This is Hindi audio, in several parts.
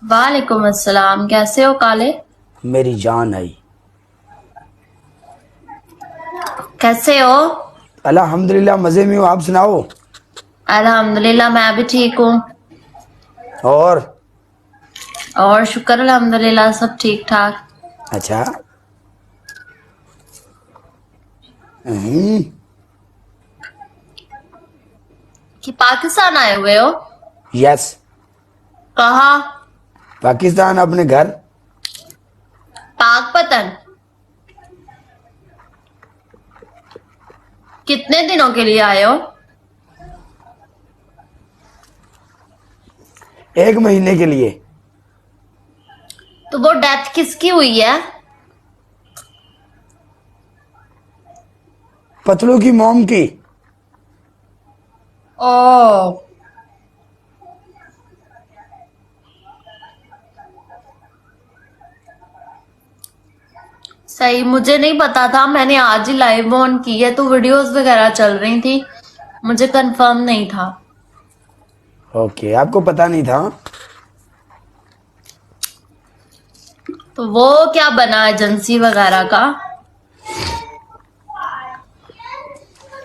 वालेकुम अस्सलाम। कैसे हो काले? मेरी जान आई। कैसे हो? अल्हम्दुलिल्लाह मजे में हूँ, आप सुनाओ। अल्हम्दुलिल्लाह मैं भी ठीक हूँ। और और शुक्र अल्हम्दुलिल्लाह सब ठीक ठाक। अच्छा। हम्म, कि पाकिस्तान आए हुए हो? यस। कहाँ? पाकिस्तान अपने घर। पाकपतन। कितने दिनों के लिए आए हो? 1 महीने के लिए। तो वो डेथ किसकी हुई है? पतलू की मोम की। ओ, सही। मुझे नहीं पता था, मैंने आज ही लाइव ऑन की है तो वीडियोस वगैरह चल रही थी, मुझे कंफर्म नहीं था। ओके, आपको पता नहीं था। तो वो क्या बना एजेंसी वगैरह का?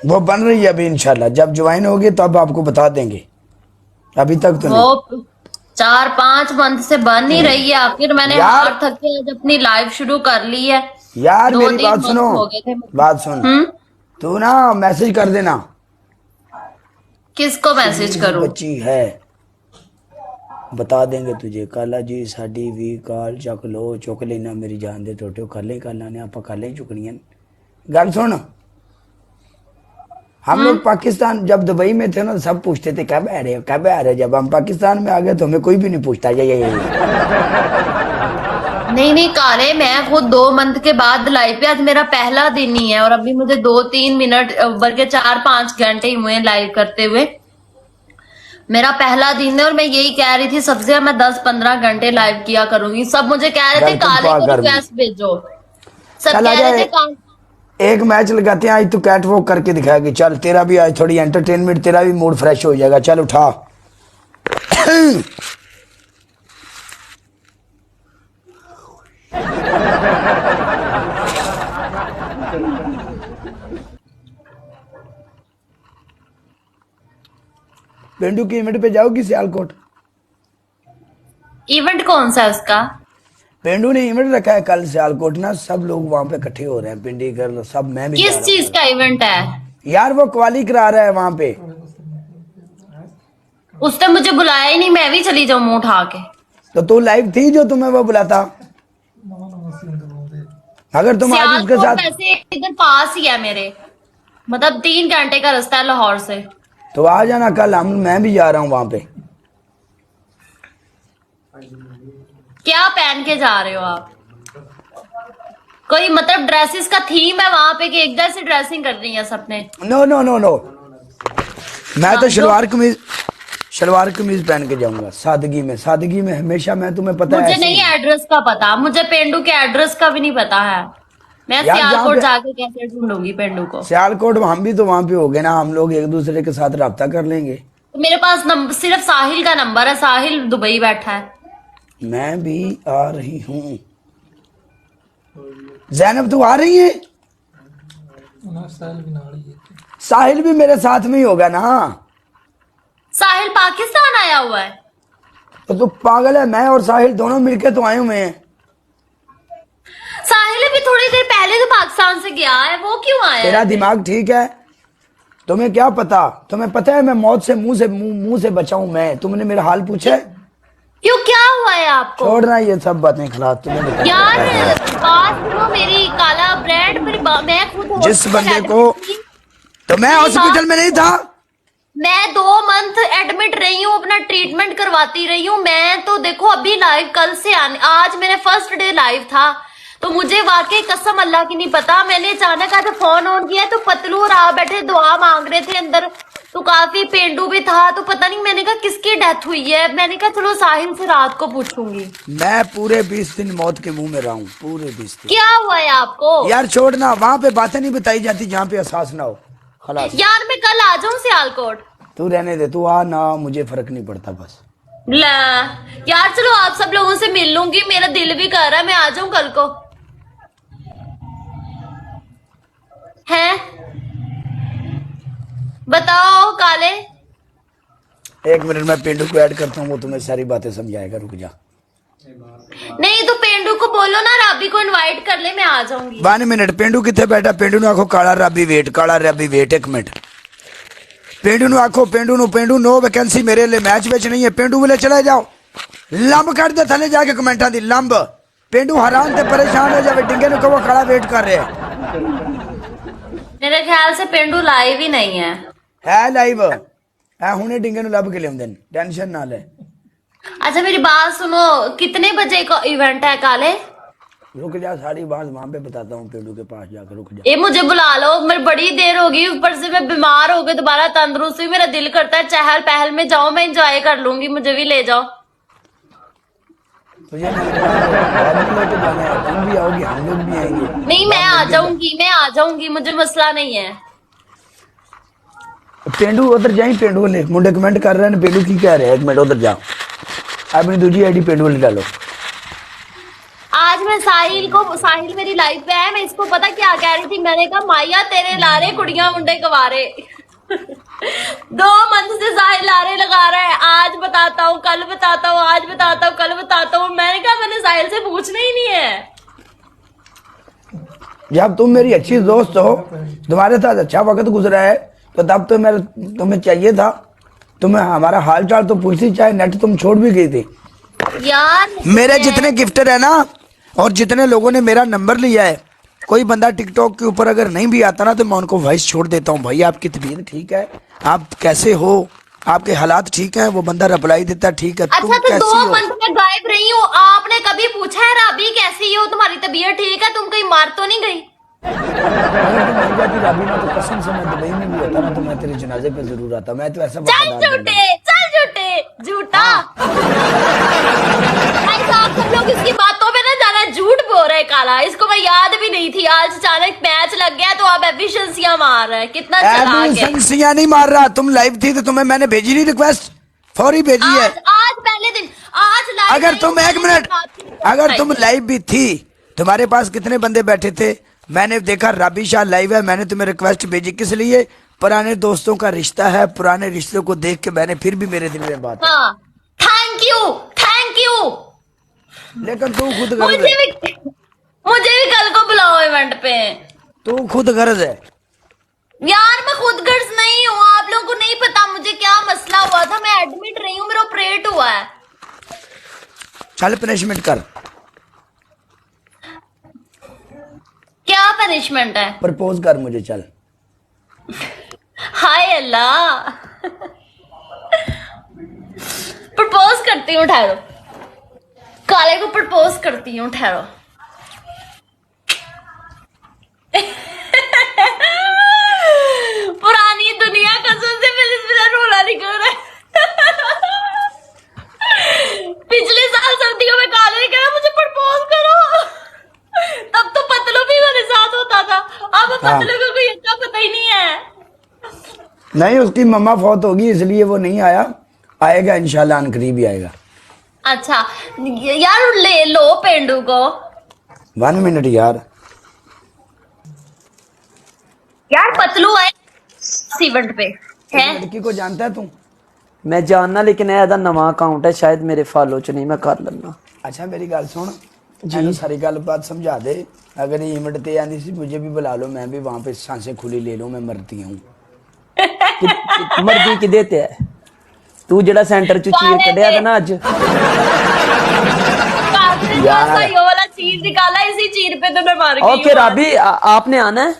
वो बन रही है अभी, इंशाल्लाह जब ज्वाइन होगी तब आपको बता देंगे। अभी तक तो नहीं। वो 4-5 मंथ से बन ही रही है, आखिर मैंने यार, हार थक के आज अपनी लाइव शुरू कर ली है। यार दो मेरी तीन बात सुनो। मंथ हो गए थे मुझे। बात सुन। हम्म। तू ना मैसेज कर देना। किसको मैसेज शमीज करूं? बच्ची है, बता देंगे तुझे। काला जी साडी भी काल चक लो, चुक लेना मेरी जान दे टोटे। कर ले काला ने आप काले चुकनियां। गल सुन। हम हम्म। लोग पाकिस्तान जब दुबई में थे ना तो सब पूछते थे कब आ रहे हो कब आ रहे हो। जब हम पाकिस्तान में आ गए तो हमें कोई भी नहीं पूछता। ये नहीं नहीं काले, मैं खुद 2 मंथ के बाद लाइव पे, आज मेरा पहला दिन ही है और अभी मुझे 2-3 मिनट बल्कि 4-5 घंटे ही हुए हैं लाइव करते हुए। मेरा पहला दिन है और मैं यही कह रही थी सबसे, मैं 10-15 घंटे लाइव किया करूंगी। सब मुझे कह रहे थे गल तुम काले पा को गर्मी। रिक्वेस्ट भेजो। सब चल आ कह रहे जाए, थे काले। एक मैच लगाते हैं आज। तू कैट वॉक करके दिखाएगी। चल तेरा भी आज थोड़ी एंटरटेनमेंट, तेरा भी मूड फ्रेश हो जाएगा। चल उठा। पेंडू की इवेंट पे जाओगी सियालकोट? इवेंट कौन सा है उसका? पेंडू ने इवेंट रखा है कल सियालकोट ना, सब लोग वहां पे इकट्ठे हो रहे हैं, पिंडी गर्ल सब। मैं भी जा किस रहा हूँ चीज कल। का इवेंट है? यार वो क्वाली करा रहा है वहां पे। उसने मुझे बुलाया ही नहीं, मैं भी चली जाऊं मुंह उठा के। तो तू लाइव थी जो तुम्हें वो बुलाता। अगर तुम आज उसके सियालकोट साथ, वैसे इधर पास ही है मेरे, मतलब 3 घंटे का रास्ता है लाहौर से। तो आ जाना कल। मैं भी जा रहा हूँ वहां पे। क्या पहन के जा रहे हो आप? कोई मतलब ड्रेसेस का थीम है वहां पे कि एक जैसी ड्रेसिंग कर रही है सबने? नो नो नो नो, मैं तो जो शलवार कमीज पहन के जाऊंगा। सादगी में, सादगी में हमेशा मैं, तुम्हें पता है मुझे ऐसे नहीं ही। एड्रेस का पता, मुझे पेंडू के एड्रेस का भी नहीं पता है। मैं यार जहाँ सियालकोट पे जाके कैसे ढूंढूंगी पेंडू को? सियालकोट, हम भी तो वहां पे हो गए ना। हम लोग एक दूसरे के साथ रब्ता कर लेंगे। तो मेरे पास नंबर सिर्फ साहिल का नंबर है, साहिल दुबई बैठा है। मैं भी आ रही हूँ। जैनब तू आ रही है? साहिल भी मेरे साथ में ही होगा ना। साहिल पाकिस्तान आया हुआ है? तो तू पागल है? मैं और साहिल दोनों मिलके तो आए हुए हैं। साहिल भी थोड़ी देर पहले तो पाकिस्तान से गया है, वो क्यों आया तेरा है फिर? दिमाग ठीक है? तुम्हें क्या पता? तुम्हें पता है मैं मौत से मुंह से बचा हूं मैं। तुमने मेरा हाल पूछा है? क्यों, क्या हुआ है आपको? छोड़ना ये सब बातें खिलाफ। तुम्हें यार बताना बात सुनो मेरी, काला ब्रांड मेरी मैं खुद जिस हॉस्पिटल बंदे को, एडमिट थी। तो मैं मेरी बात, हॉस्पिटल में नहीं था। मैं 2 मंथ एडमिट रही हूँ, अपना ट्रीटमेंट करवाती रही हूँ। मैं तो देखो अभी लाइव कल से आने, आज मेरे फर्स्ट डे लाइव था, तो मुझे वाकई कसम अल्लाह की नहीं पता। मैंने अचानक आज फोन ऑन किया तो पतलू और आप बैठे दुआ मांग रहे थे अंदर, तो काफी पेंडू भी था। तो पता नहीं, मैंने कहा किसकी डेथ हुई है, मैंने कहा चलो साहिल से रात को पूछूंगी। मैं पूरे 20 दिन मौत के मुंह में रहा हूँ, पूरे 20 दिन। क्या हुआ है आपको? यार छोड़ना, वहां पे बातें नहीं बताई जाती जहाँ पे एहसास ना हो। खलास। यार मैं कल आ जाऊं सियालकोट? तू रहने दे, तू आ ना, मुझे फर्क नहीं पड़ता बस। ला, यार चलो आप सब लोगों से मिल लूंगी, मेरा दिल भी कर रहा है, मैं आ जाऊं कल को। हैं बताओ काले। 1 मिनट में पेंडू को ऐड करता हूँ, वो तुम्हें सारी बातें समझाएगा, रुक जा। नहीं तो पेंडू को बोलो ना राबी को इनवाइट कर ले, मैं आ जाऊंगी। 1 मिनट, पेंडू कितने बैठा? पेंडू ने आखो काला राबी वेट, काला राबी वेट। 1 मिनट पेंडू ने आखो, पेंडू नो वैकेंसी मेरे लिए मैच विच नहीं है। पेंडू बोले चले जाओ, लंब कट दे थले जाके कमेंटा दी लंब। पेंडू हैरान ते परेशान हो जावे, डिंगे नु कहो काला वेट कर रहे हैं। मेरे ख्याल से पेंडू लाइव ही नहीं है लाइव है हुने, डिंगे नु लब के लियाउंदे ने, टेंशन ना ले। अच्छा मेरी बात सुनो, कितने बजे का इवेंट है काले? रुक जा, सारी बात वहां पे बताता हूँ, पेंडू के पास जाकर, रुक जा। ये मुझे बुला लो, मेरी बड़ी देर होगी, ऊपर से मैं बीमार हो गई, दोबारा तंदुरुस्त हुई, मेरा दिल करता है चहल पहल में जाओ, मैं एंजॉय कर लूंगी, मुझे भी ले जाओ। तुझे लेके जाना है, तुम भी आओगी, हम लोग भी आएंगे। नहीं मैं आ जाऊंगी, मुझे मसला नहीं है। पेंडू उधर जाई, पेंडू वाले मुंडे कमेंट कर रहे हैं, पेंडू की कह रहे हैं, 1 मिनट उधर जाओ, अपनी दूसरी आईडी पेंडू वाले डालो। आज मैं साहिल मेरी लाइफ पे है, मैं इसको पता क्या कह रही थी, मैंने कहा माया तेरे लारे कुड़ियां मुंडे कवारे 2 मंथ से साहिल लारे लगा रहा है, आज बताता हूँ, कल बताता हूँ, आज बताता हूँ, कल बताता हूँ। मैंने कहा मैंने साहिल से पूछना ही नहीं है। जब तुम मेरी अच्छी दोस्त हो, तुम्हारे साथ अच्छा वक्त गुजरा है, तो तब तो मेरे तुम्हें चाहिए था, तुम्हें हमारा हाल चाल तो पूछती, चाहे नेट तुम छोड़ भी गई थी। यार मेरे जितने गिफ्टर है ना, और जितने लोगों ने मेरा नंबर लिया है, कोई बंदा टिकटॉक के ऊपर अगर नहीं भी आता ना, तो मैं उनको वॉइस छोड़ देता हूँ, भाई आपकी तबीयत ठीक है, आप कैसे हो, आपके हालात ठीक है, वो बंदा रिप्लाई देता ठीक है। अच्छा तुम तो कैसी 2 हो? मंथ में गायब रही हूँ, आपने कभी पूछा है राबी कैसी हो, तुम्हारी तबीयत ठीक है, तुम कहीं मार तो नहीं गई? अगर तुम मर जाती राबी ना, तो कसम से मैं दुबई में भी होता ना, तो मैं तेरे जनाजे पे जरूर आता। मैं तो ऐसा चल झूठे झूठा। भाई साहब सब लोग इसकी बातों में ना ज्यादा झूठ बोल रहे हैं काला, इसको मैं याद भी नहीं थी, आज अचानक मैच लग गया तो आप एफिशिएंसियां मार रहे हैं, कितना चालाक है। एफिशिएंसियां नहीं मार रहा, तुम लाइव थी तो तुम्हें मैंने भेजी नहीं रिक्वेस्ट, फौरी भेजी है। आज पहले दिन, आज लाइव अगर तुम 1 मिनट, अगर तुम लाइव भी थी, तुम्हारे पास कितने बंदे बैठे थे, मैंने देखा राबी शाह लाइव है, मैंने तुम्हें रिक्वेस्ट भेजी, किस लिए? पुराने दोस्तों का रिश्ता है, पुराने रिश्तों को देख के मैंने फिर भी मेरे दिल में बात। हाँ थैंक यू। लेकिन तू खुद मुझे गर्ज है, भी कल को बुलाओ इवेंट पे। तू खुद गर्ज है। यार मैं खुद गर्ज नहीं हूँ, आप लोगों को नहीं पता मुझे क्या मसला हुआ था, मैं एडमिट रही हूँ, मेरा ऑपरेट हुआ है। चल पनिशमेंट कर। क्या पनिशमेंट है? प्रपोज कर मुझे, चल। हाय अल्लाह प्रपोज करती हूँ, ठहरो, काले को प्रपोज करती हूँ, ठहरो। पुरानी दुनिया कसम से मेरा रोना निकल रहा है। पिछले साल सर्दियों में काले ने कहा मुझे प्रपोज करो, तब तो पतलू भी मेरे साथ होता था, अब पतलू को कोई इतना पता ही नहीं है। नहीं, उसकी मम्मा फौत होगी इसलिए वो नहीं आया, आएगा इंशाल्लाह, अनकरीब ही आएगा। अच्छा यार ले लो पेंडू को। 1 मिनट यार पतलू आए इवेंट पे है। लड़की को जानता है तू? मैं जानना, लेकिन ਇਹਦਾ नवा अकाउंट है, शायद मेरे फॉलो च नहीं, मैं कर लेना। अच्छा मेरी गल सुन जी, सारी गल बात समझा दे, अगर इवेंट ते आंदी सी मुझे भी बुला लो, मैं भी वहां पे सांसें खुली ले लूं, मैं मरती हूँ। मर्दी कि देते है तू जड़ा सेंटर च चीर कढ़िया था ना आज, ये वाला चीर निकाला, इसी चीर पे तो मैं मार गई। ओके राबी, आपने आना है।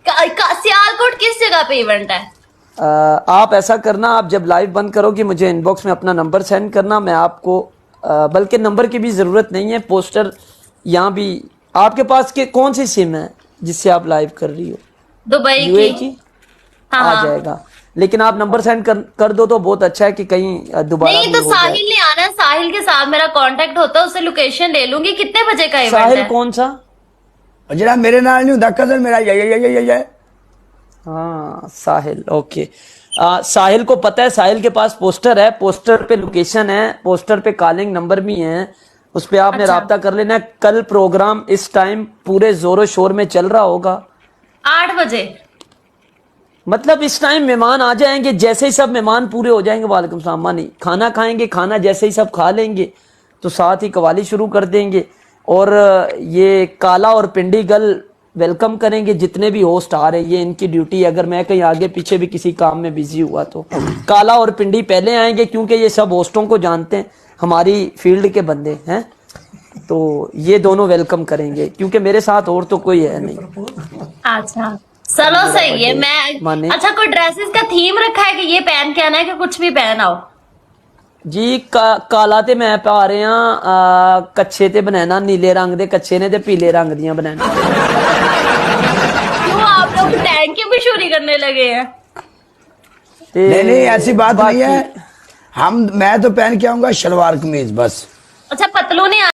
सियालकोट किस जगह पे इवेंट है? आप ऐसा करना, आप जब लाइव बंद करोगे मुझे इनबॉक्स में अपना नंबर सेंड करना, मैं आपको बल्कि नंबर की भी जरूरत नहीं है, पोस्टर यहाँ भी आपके पास के कौन सी सिम है जिससे आप लाइव कर रही हो? दुबई यूए की हाँ, आ जाएगा, लेकिन आप नंबर सेंड कर दो तो बहुत अच्छा है कि कहीं दोबारा नहीं तो साहिल ने आना है, साहिल के साथ मेरा कांटेक्ट होता है, उससे लोकेशन ले लूंगी। कितने बजे का इवेंट है? साहिल कौन सा? जरा मेरे नाल नहीं होता कजन मेरा, ये हाँ साहिल, ओके। साहिल को पता है, साहिल के पास पोस्टर है, पोस्टर पे लोकेशन है, पोस्टर पे कॉलिंग नंबर भी है, उस पे आपने अच्छा। राब्ता कर लेना है। कल प्रोग्राम इस टाइम पूरे जोरों शोर में चल रहा होगा, 8 बजे। मतलब इस टाइम मेहमान आ जाएंगे, जैसे ही सब मेहमान पूरे हो जाएंगे, वालेकुम सलाम मानी, खाना खाएंगे, खाना जैसे ही सब खा लेंगे तो साथ ही कवाली शुरू कर देंगे। और ये काला और पिंडी गल वेलकम करेंगे, जितने भी होस्ट आ रहे हैं, ये इनकी ड्यूटी है। अगर मैं कहीं आगे पीछे भी किसी काम में बिजी हुआ तो काला और पिंडी पहले आएंगे, क्योंकि ये सब होस्टों को जानते हैं, हमारी फील्ड के बंदे हैं, तो ये दोनों वेलकम करेंगे, क्योंकि मेरे साथ और तो कोई है नहीं। अच्छा चलो सही है। मैं माने। अच्छा, कोई ड्रेसेस का थीम रखा है कि ये पहन के आना है कि कुछ भी पहन आओ? जी काला ते मैं पा रहे कच्छे ते बनैना, नीले रंग दे कच्छे ने ते पीले रंग दियां बनैना। क्यों आप लोग टैंक की भी चोरी करने लगे हैं? नहीं नहीं, ऐसी बात नहीं है। मैं तो पहन के आऊंगा शलवार कमीज बस। अच्छा पतलून